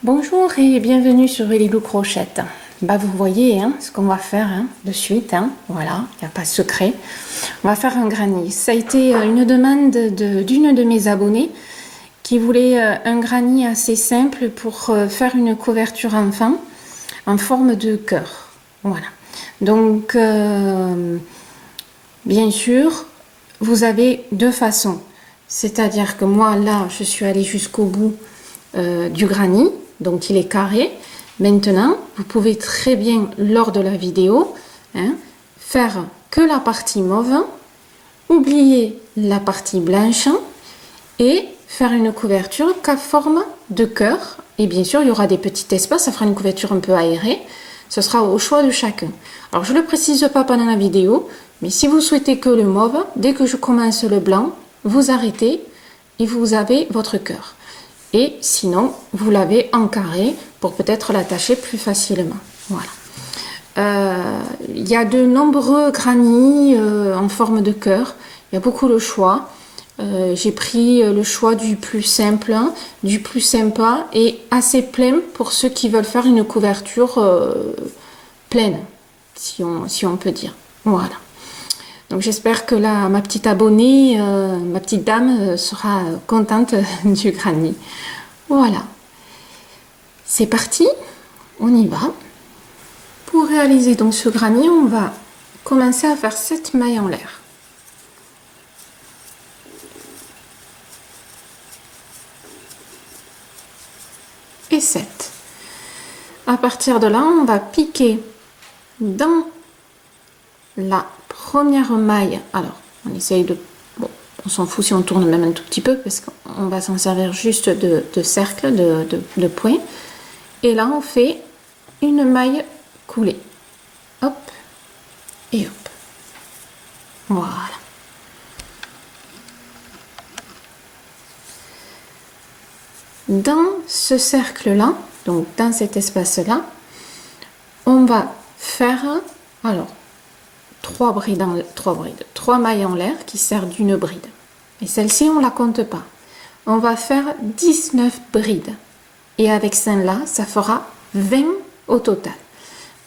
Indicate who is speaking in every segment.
Speaker 1: Bonjour et bienvenue sur Lilou Crochette. Vous voyez ce qu'on va faire de suite. Voilà, il n'y a pas de secret. On va faire un granny. Ça a été une demande d'une de mes abonnées qui voulait un granny assez simple pour faire une couverture enfant en forme de cœur. Voilà. Donc, bien sûr, vous avez deux façons. C'est-à-dire que moi, là, je suis allée jusqu'au bout du granny. Donc il est carré. Maintenant, vous pouvez très bien, lors de la vidéo, faire que la partie mauve, oublier la partie blanche et faire une couverture qu'à forme de cœur. Et bien sûr, il y aura des petits espaces, ça fera une couverture un peu aérée. Ce sera au choix de chacun. Alors, je ne le précise pas pendant la vidéo, mais si vous souhaitez que le mauve, dès que je commence le blanc, vous arrêtez et vous avez votre cœur. Et sinon, vous l'avez en carré pour peut-être l'attacher plus facilement. Voilà. Il y a de nombreux granny en forme de cœur. Il y a beaucoup de choix. J'ai pris le choix du plus simple, du plus sympa et assez plein pour ceux qui veulent faire une couverture pleine, si on peut dire. Voilà. Donc j'espère que là, ma petite abonnée, ma petite dame sera contente du granny. Voilà. C'est parti, on y va. Pour réaliser donc ce granny, on va commencer à faire 7 mailles en l'air. Et 7. À partir de là, on va piquer dans la première maille. Alors, on essaye de... Bon, on s'en fout si on tourne même un tout petit peu parce qu'on va s'en servir juste de cercle, de point. Et là, on fait une maille coulée. Hop et hop. Voilà. Dans ce cercle-là, donc dans cet espace-là, on va faire, alors, 3 mailles en l'air qui servent d'une bride. Et celle-ci, on ne la compte pas. On va faire 19 brides. Et avec celle-là, ça fera 20 au total.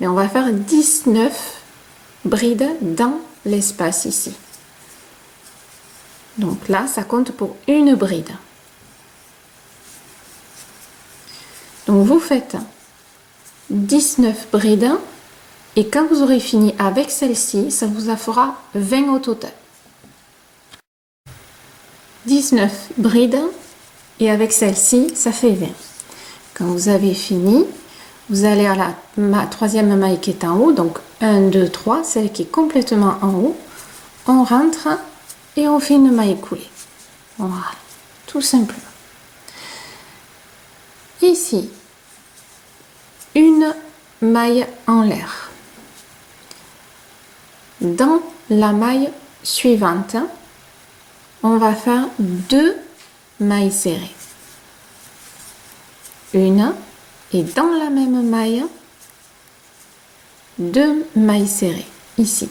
Speaker 1: Mais on va faire 19 brides dans l'espace ici. Donc là, ça compte pour une bride. Donc vous faites 19 brides. Et quand vous aurez fini avec celle-ci, ça vous en fera 20 au total. 19 brides et avec celle-ci, ça fait 20. Quand vous avez fini, vous allez à la troisième maille qui est en haut, donc 1, 2, 3, celle qui est complètement en haut. On rentre et on fait une maille coulée. Voilà, tout simplement. Ici, une maille en l'air. Dans la maille suivante, on va faire 2 mailles serrées. Une et dans la même maille, 2 mailles serrées ici.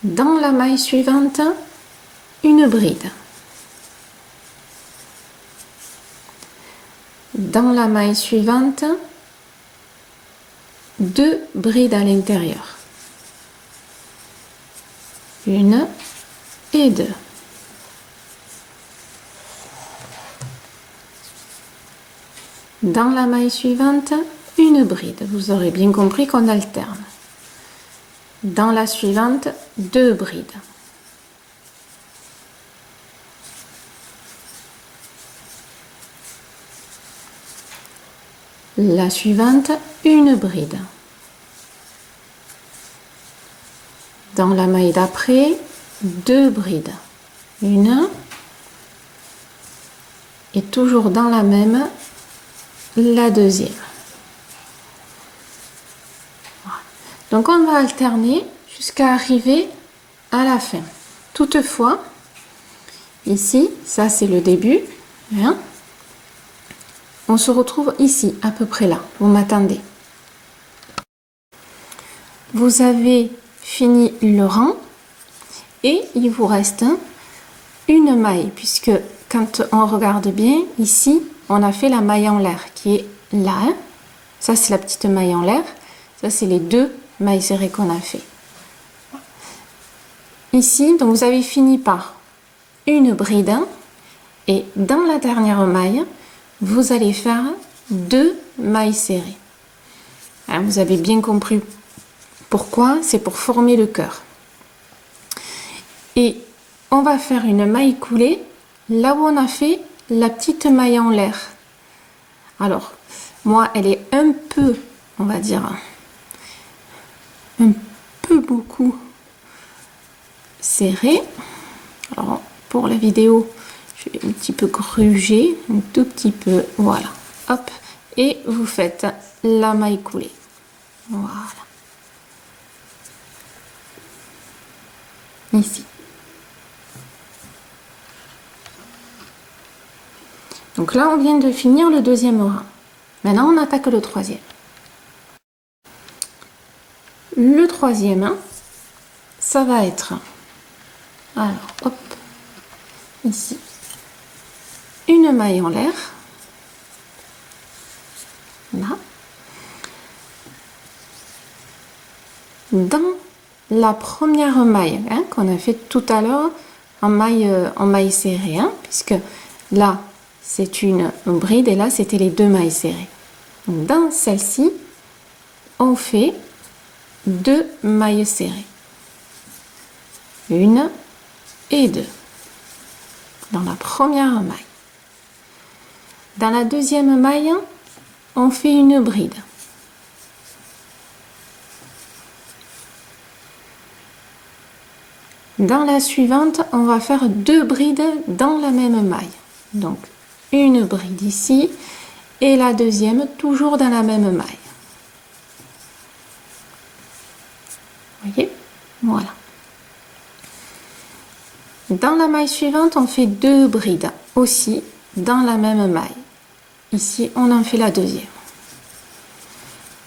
Speaker 1: Dans la maille suivante, une bride. Dans la maille suivante, 2 brides à l'intérieur. Une et 2. Dans la maille suivante, une bride. Vous aurez bien compris qu'on alterne. Dans la suivante, 2 brides. La suivante, une bride. Dans la maille d'après, 2 brides. Une et toujours dans la même, la deuxième. Voilà. Donc on va alterner jusqu'à arriver à la fin. Toutefois, ici, ça c'est le début. On se retrouve ici, à peu près là. Vous m'attendez. Vous avez fini le rang Et il vous reste une maille, puisque quand on regarde bien, ici, on a fait la maille en l'air qui est là. Hein. Ça, c'est la petite maille en l'air. Ça, c'est les 2 mailles serrées qu'on a fait. Ici, donc vous avez fini par une bride. Et dans la dernière maille, vous allez faire 2 mailles serrées. Alors, vous avez bien compris pourquoi, c'est pour former le cœur. Et on va faire une maille coulée là où on a fait la petite maille en l'air. Alors, moi, elle est un peu, on va dire, un peu beaucoup serrée. Alors, pour la vidéo, je vais un petit peu gruger, un tout petit peu, voilà, hop, et vous faites la maille coulée. Voilà. Ici. Donc là, on vient de finir le 2e rang. Maintenant, on attaque le 3e. Le 3e, ça va être, alors, hop, ici, une maille en l'air, là, dans la première maille hein, qu'on a fait tout à l'heure en maille serrée, hein, puisque là, c'est une bride et là, c'était les 2 mailles serrées. Donc, dans celle-ci, on fait 2 mailles serrées. 1 et 2. Dans la première maille. Dans la deuxième maille, on fait une bride. Dans la suivante, on va faire 2 brides dans la même maille. Donc, une bride ici et la deuxième toujours dans la même maille. Vous voyez? Voilà. Dans la maille suivante, on fait 2 brides aussi dans la même maille. Ici, on en fait la deuxième.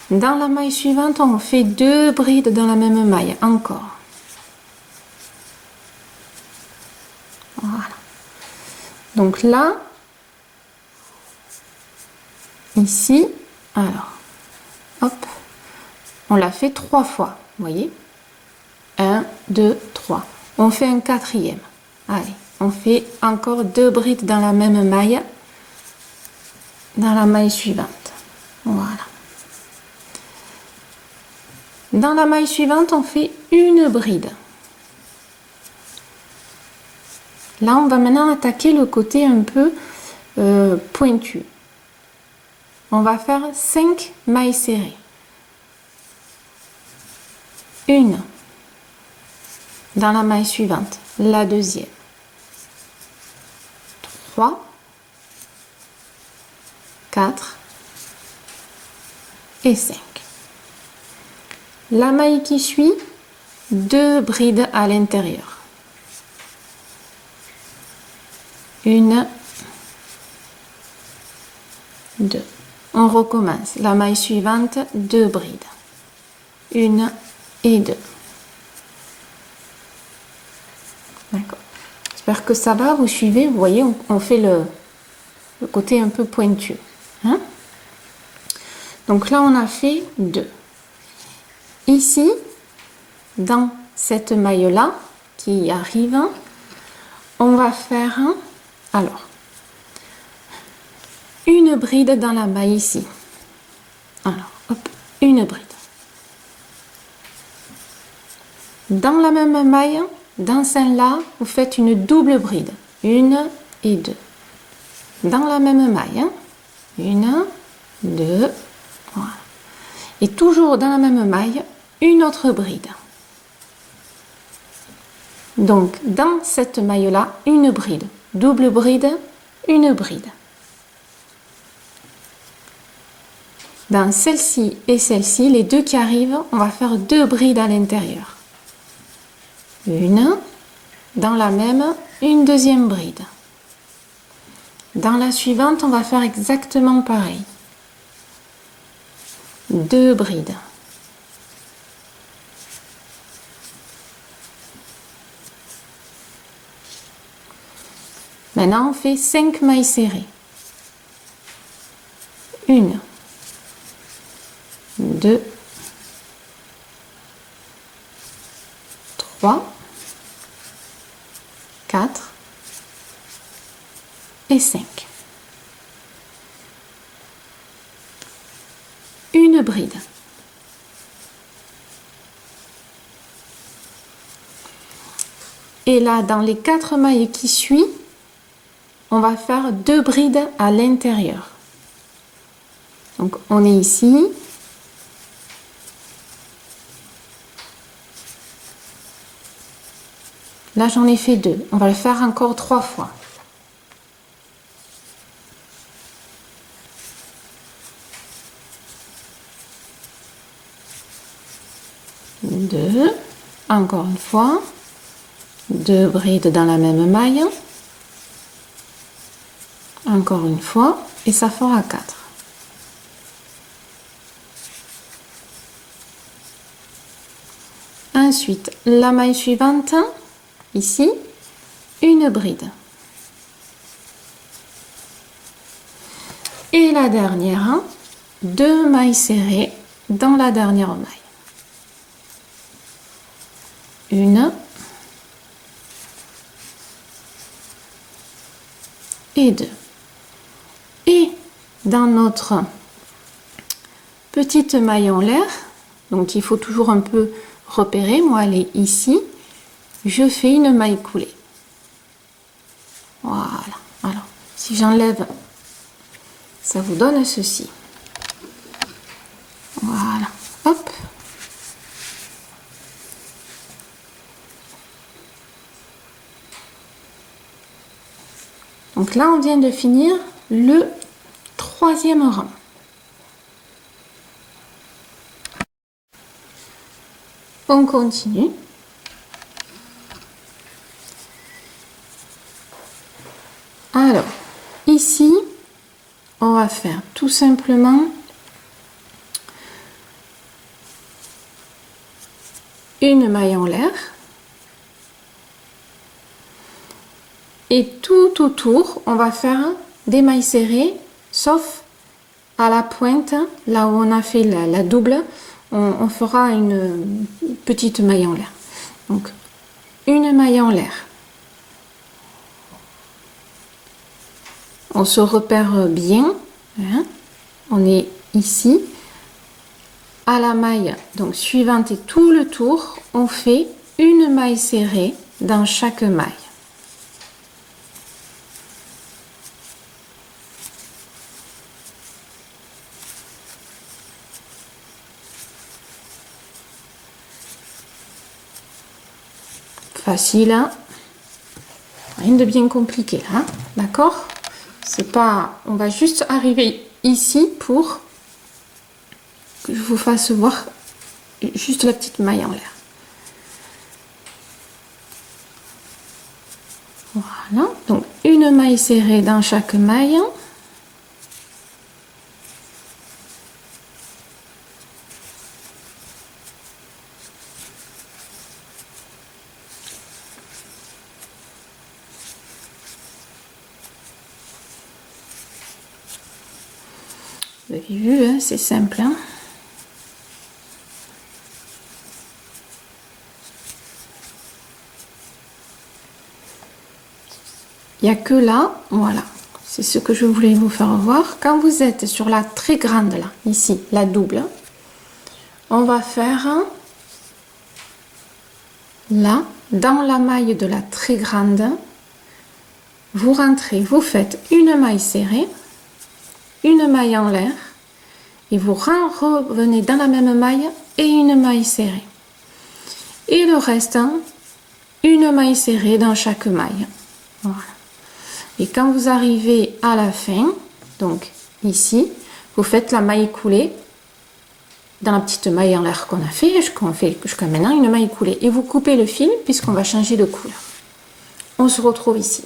Speaker 1: Dans la maille suivante, on fait 2 brides dans la même maille, encore. Voilà. Donc là, ici, alors, hop, on l'a fait 3 fois, vous voyez? 1, 2, 3. On fait un 4e. Allez, on fait encore 2 brides dans la même maille, dans la maille suivante. Voilà. Dans la maille suivante, on fait une bride. Là, on va maintenant attaquer le côté un peu pointu. On va faire 5 mailles serrées. 1 dans la maille suivante, la deuxième. 3, 4 et 5. La maille qui suit, 2 brides à l'intérieur. 1, 2. On recommence. La maille suivante, 2 brides. 1 et 2. D'accord. J'espère que ça va, vous suivez. Vous voyez, on fait le côté un peu pointu. Hein? Donc là, on a fait 2. Ici, dans cette maille-là qui arrive, on va faire, alors, une bride dans la maille ici. Alors, hop, une bride. Dans la même maille, dans celle-là, vous faites une double bride. 1 et 2. Dans la même maille. 1, 2, voilà. Et toujours dans la même maille, une autre bride. Donc, dans cette maille-là, une bride. Double bride, une bride. Dans celle-ci et celle-ci, les deux qui arrivent, on va faire 2 brides à l'intérieur. Une, dans la même, une deuxième bride. Dans la suivante, on va faire exactement pareil. 2 brides. Maintenant, on fait 5 mailles serrées. 1, 2, 3, 4 et 5. Une bride. Et là, dans les 4 mailles qui suivent, on va faire 2 brides à l'intérieur. Donc, on est ici. Là, j'en ai fait 2. On va le faire encore 3 fois. 2, encore une fois, 2 brides dans la même maille, encore une fois, et ça fera 4. Ensuite, la maille suivante, ici, une bride. Et la dernière, 2 mailles serrées dans la dernière maille. 1 et 2. Et dans notre petite maille en l'air, donc il faut toujours un peu repérer, moi elle est ici, je fais une maille coulée. Voilà. Alors, si j'enlève, ça vous donne ceci. Voilà. Hop. Donc là, on vient de finir le 3e rang. On continue. Alors, ici, on va faire tout simplement une maille en l'air. Et tout autour, on va faire des mailles serrées, sauf à la pointe, là où on a fait la double, on fera une petite maille en l'air. Donc, une maille en l'air. On se repère bien. Hein. On est ici. À la maille donc suivante et tout le tour, on fait une maille serrée dans chaque maille. Facile, hein? Rien de bien compliqué, hein? D'accord? C'est pas, on va juste arriver ici pour que je vous fasse voir juste la petite maille en l'air. Voilà, donc une maille serrée dans chaque maille. Vous avez vu, hein, c'est simple. Hein. Il n'y a que là, voilà, c'est ce que je voulais vous faire voir. Quand vous êtes sur la très grande, là, ici, la double, on va faire là, dans la maille de la très grande, vous rentrez, vous faites une maille serrée, une maille en l'air, et vous revenez dans la même maille et une maille serrée. Et le reste, une maille serrée dans chaque maille. Voilà. Et quand vous arrivez à la fin, donc ici, vous faites la maille coulée dans la petite maille en l'air qu'on a fait jusqu'à maintenant, une maille coulée. Et vous coupez le fil puisqu'on va changer de couleur. On se retrouve ici.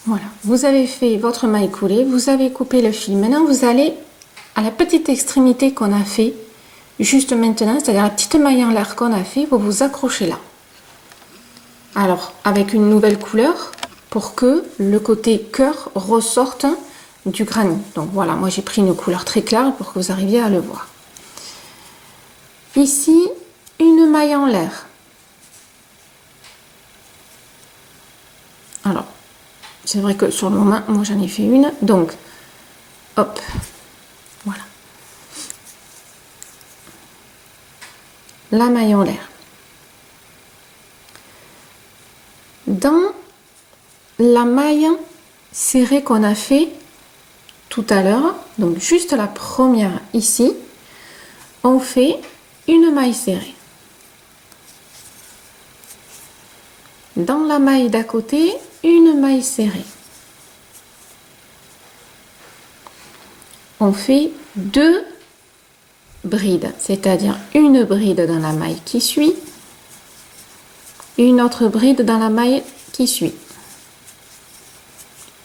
Speaker 1: Voilà, vous avez fait votre maille coulée, vous avez coupé le fil. Maintenant, vous allez à la petite extrémité qu'on a fait juste maintenant, c'est-à-dire la petite maille en l'air qu'on a fait, vous vous accrochez là. Alors, avec une nouvelle couleur, pour que le côté cœur ressorte du granit. Donc voilà, moi j'ai pris une couleur très claire pour que vous arriviez à le voir. Ici, une maille en l'air. Alors, c'est vrai que sur le moment, moi j'en ai fait une. Donc, hop, voilà. La maille en l'air. Dans la maille serrée qu'on a fait tout à l'heure, donc juste la première ici, on fait une maille serrée. Dans la maille d'à côté, une maille serrée. On fait 2 brides, c'est-à-dire une bride dans la maille qui suit, une autre bride dans la maille qui suit.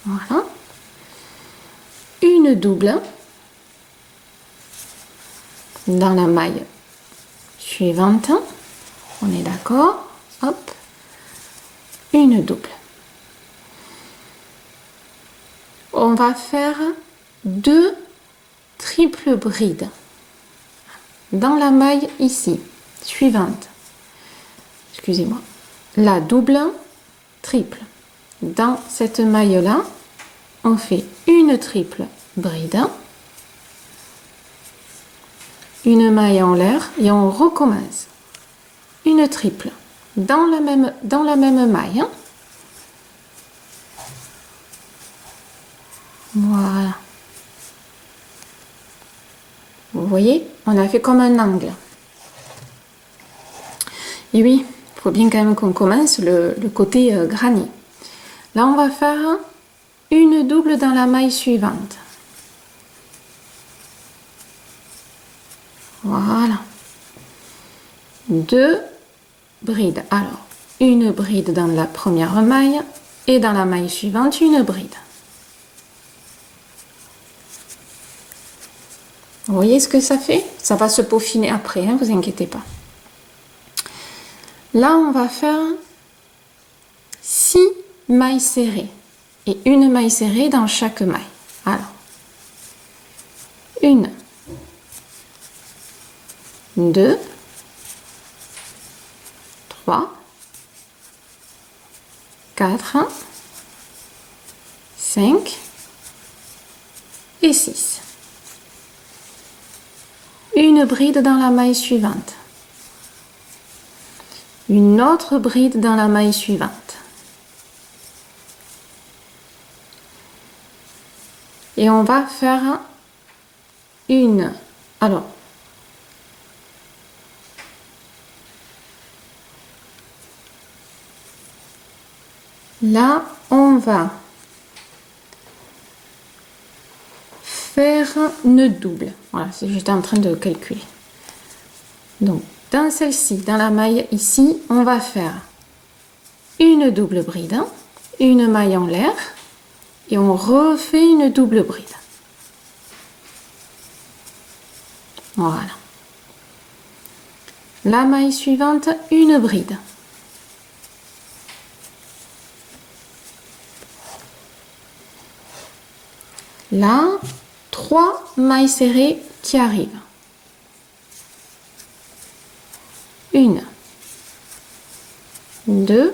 Speaker 1: Voilà. Une double dans la maille suivante. On est d'accord? Hop. Une double. On va faire 2 triples brides dans la maille ici, suivante. Excusez-moi. La double, triple. Dans cette maille-là, on fait une triple bride, une maille en l'air et on recommence. Une triple dans la même maille. Voilà. Vous voyez, on a fait comme un angle. Et oui, il faut bien quand même qu'on commence le côté granit. Là, on va faire une double dans la maille suivante. Voilà. 2 brides. Alors, une bride dans la première maille et dans la maille suivante, une bride. Vous voyez ce que ça fait? Ça va se peaufiner après, hein, vous inquiétez pas. Là, on va faire 6 mailles serrées et une maille serrée dans chaque maille. Alors, 1, 2, 3, 4, 5 et 6. Une bride dans la maille suivante. Une autre bride dans la maille suivante. Et on va faire une. Alors, là, on va faire une double. Voilà, j'étais en train de calculer. Donc, dans celle-ci, dans la maille ici, on va faire une double bride, une maille en l'air et on refait une double bride. Voilà. La maille suivante, une bride. Là, 3 mailles serrées qui arrivent. 1, 2,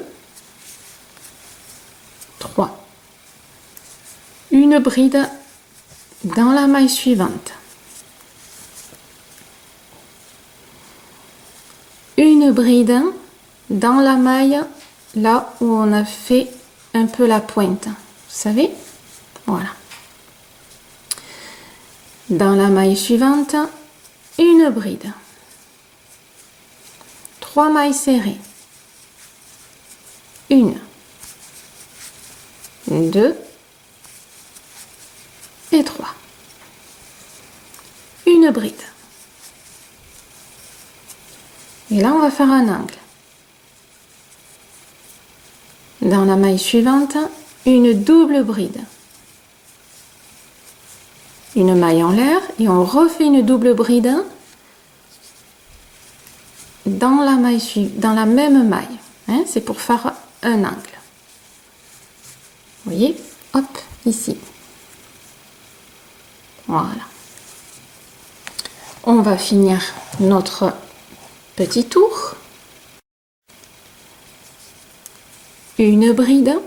Speaker 1: 3. Une bride dans la maille suivante. Une bride dans la maille là où on a fait un peu la pointe. Vous savez? Voilà. Dans la maille suivante, une bride. 3 mailles serrées. 1, 2 et 3. Une bride. Et là, on va faire un angle. Dans la maille suivante, une double bride. Une maille en l'air et on refait une double bride dans la maille dans la même maille. Hein, c'est pour faire un angle. Vous voyez, hop, ici. Voilà. On va finir notre petit tour. Une bride.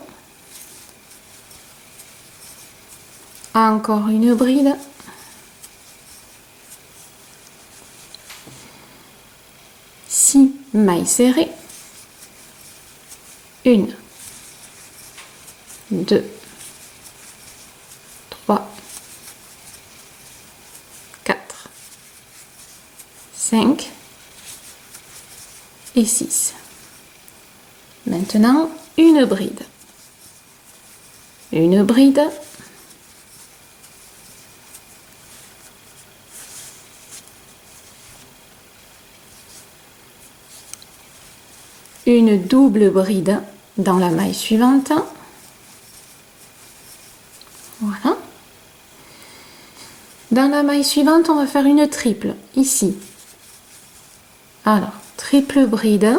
Speaker 1: Encore une bride. Six mailles serrées. Une, deux, trois, quatre, cinq et six. Maintenant, une bride. Une bride. Une double bride dans la maille suivante. Voilà. Dans la maille suivante, on va faire une triple ici. Alors, triple bride,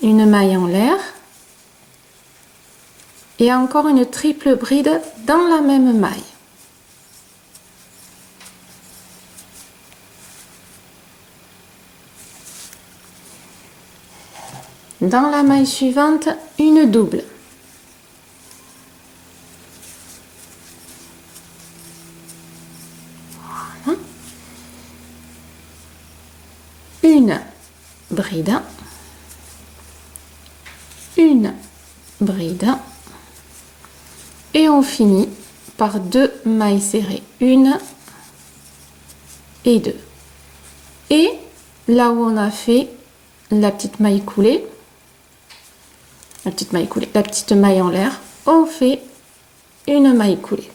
Speaker 1: une maille en l'air et encore une triple bride dans la même maille. Dans la maille suivante, une double. Voilà. Une bride. Une bride. Et on finit par deux mailles serrées. Une et deux. Et là où on a fait la petite maille coulée, la petite maille en l'air, on fait une maille coulée.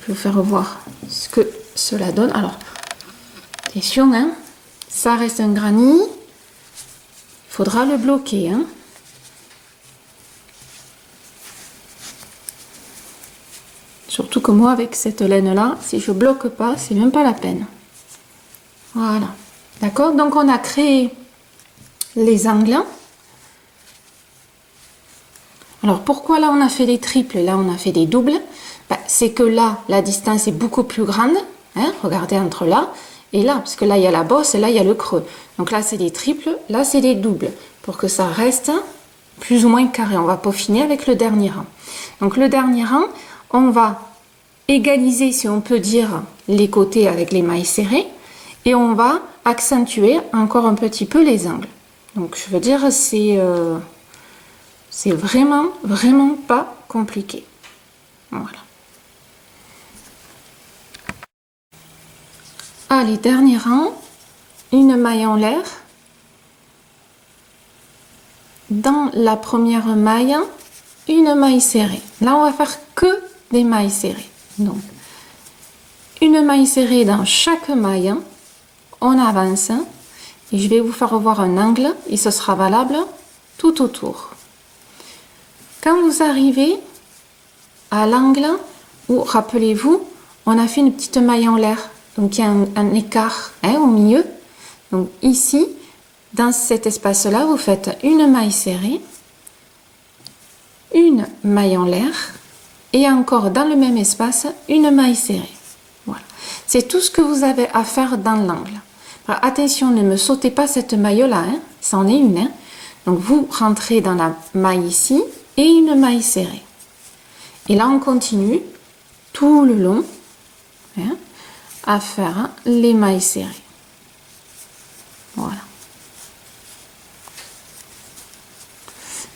Speaker 1: Je vais vous faire voir ce que cela donne. Alors, attention, hein, ça reste un granny. Il faudra le bloquer. Hein. Surtout que moi, avec cette laine-là, si je bloque pas, c'est même pas la peine. Voilà. D'accord? Donc, on a créé les angles. Alors pourquoi là on a fait des triples et là on a fait des doubles? C'est que là la distance est beaucoup plus grande, hein, regardez entre là et là, parce que là il y a la bosse et là il y a le creux. Donc là c'est des triples, là c'est des doubles, pour que ça reste plus ou moins carré. On va peaufiner avec le dernier rang. Donc le dernier rang, on va égaliser, si on peut dire, les côtés avec les mailles serrées et on va accentuer encore un petit peu les angles. Donc je veux dire c'est vraiment pas compliqué. Voilà. Allez, dernier rang, une maille en l'air. Dans la première maille, une maille serrée. Là, on va faire que des mailles serrées. Donc, une maille serrée dans chaque maille. On avance et je vais vous faire voir un angle et ce sera valable tout autour. Quand vous arrivez à l'angle où, rappelez-vous, on a fait une petite maille en l'air, donc il y a un écart, hein, au milieu. Donc ici, dans cet espace-là, vous faites une maille serrée, une maille en l'air et encore dans le même espace, une maille serrée. Voilà. C'est tout ce que vous avez à faire dans l'angle. Attention, ne me sautez pas cette maille-là, hein, c'en est une. Hein. Donc vous rentrez dans la maille ici, et une maille serrée. Et là, on continue tout le long, hein, à faire les mailles serrées. Voilà.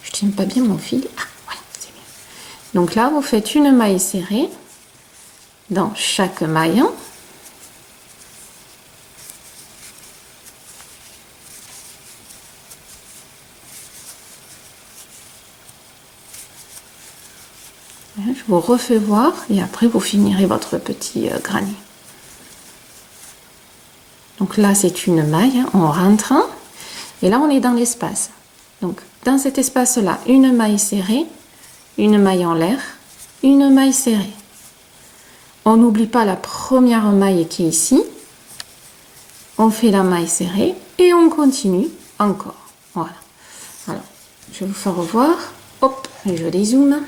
Speaker 1: Je tiens pas bien mon fil. Ah, voilà, c'est bien. Donc là, vous faites une maille serrée dans chaque maille. Je vous refais voir et après vous finirez votre petit granny. Donc là c'est une maille, hein, on rentre et là on est dans l'espace. Donc dans cet espace là, une maille serrée, une maille en l'air, une maille serrée. On n'oublie pas la première maille qui est ici. On fait la maille serrée et on continue encore. Voilà. Alors je vais vous faire voir. hop, je dézoome.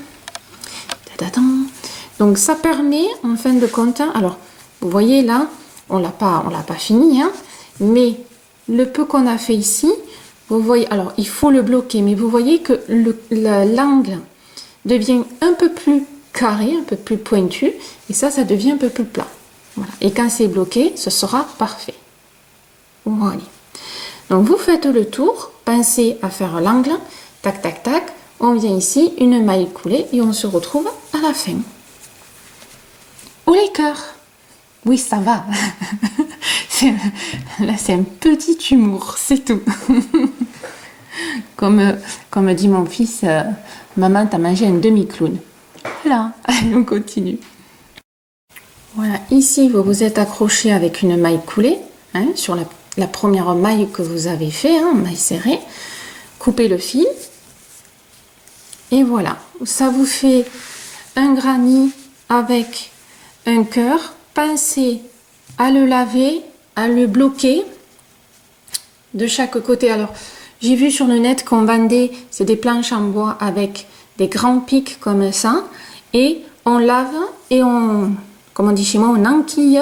Speaker 1: Donc ça permet en fin de compte, alors vous voyez là, on l'a pas fini, hein, mais le peu qu'on a fait ici, vous voyez, alors il faut le bloquer, mais vous voyez que l'angle devient un peu plus carré, un peu plus pointu, et ça devient un peu plus plat. Voilà. Et quand c'est bloqué, ce sera parfait. Voilà. Donc vous faites le tour, pensez à faire l'angle, tac tac tac, on vient ici, une maille coulée, et on se retrouve à la fin. Oh les cœurs! Oui, ça va. Là, c'est un petit humour, c'est tout. Comme dit mon fils, maman, t'as mangé un demi-clown. Voilà, allez, on continue. Voilà, ici, vous vous êtes accroché avec une maille coulée, hein, sur la première maille que vous avez fait, hein, maille serrée. Coupez le fil. Et voilà, ça vous fait un granny avec un cœur. Pensez à le laver, à le bloquer de chaque côté. Alors, j'ai vu sur le net qu'on vendait, c'est des planches en bois avec des grands pics comme ça. Et on lave et on, comme on dit chez moi, on enquille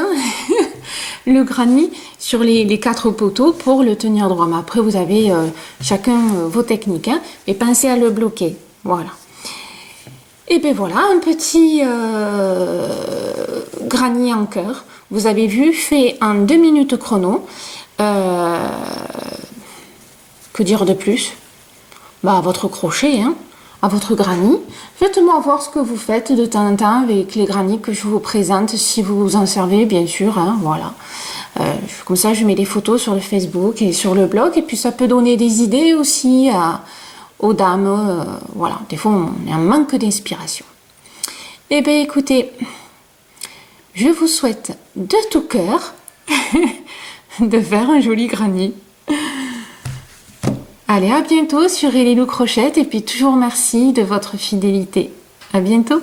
Speaker 1: le granny sur les 4 poteaux pour le tenir droit. Mais après, vous avez chacun vos techniques. Hein, et pensez à le bloquer. Voilà. Et bien voilà, un petit granny en cœur. Vous avez vu, fait en 2 minutes chrono. Que dire de plus? Bah, à votre crochet, hein, à votre granny. Faites-moi voir ce que vous faites de temps en temps avec les granny que je vous présente, si vous en servez, bien sûr. Hein, voilà. Comme ça, je mets des photos sur le Facebook et sur le blog. Et puis, ça peut donner des idées aussi aux dames. Voilà, des fois, on est en manque d'inspiration. Eh bien, écoutez, je vous souhaite de tout cœur de faire un joli granny. Allez, à bientôt sur Elelou Crochette et puis toujours merci de votre fidélité. À bientôt.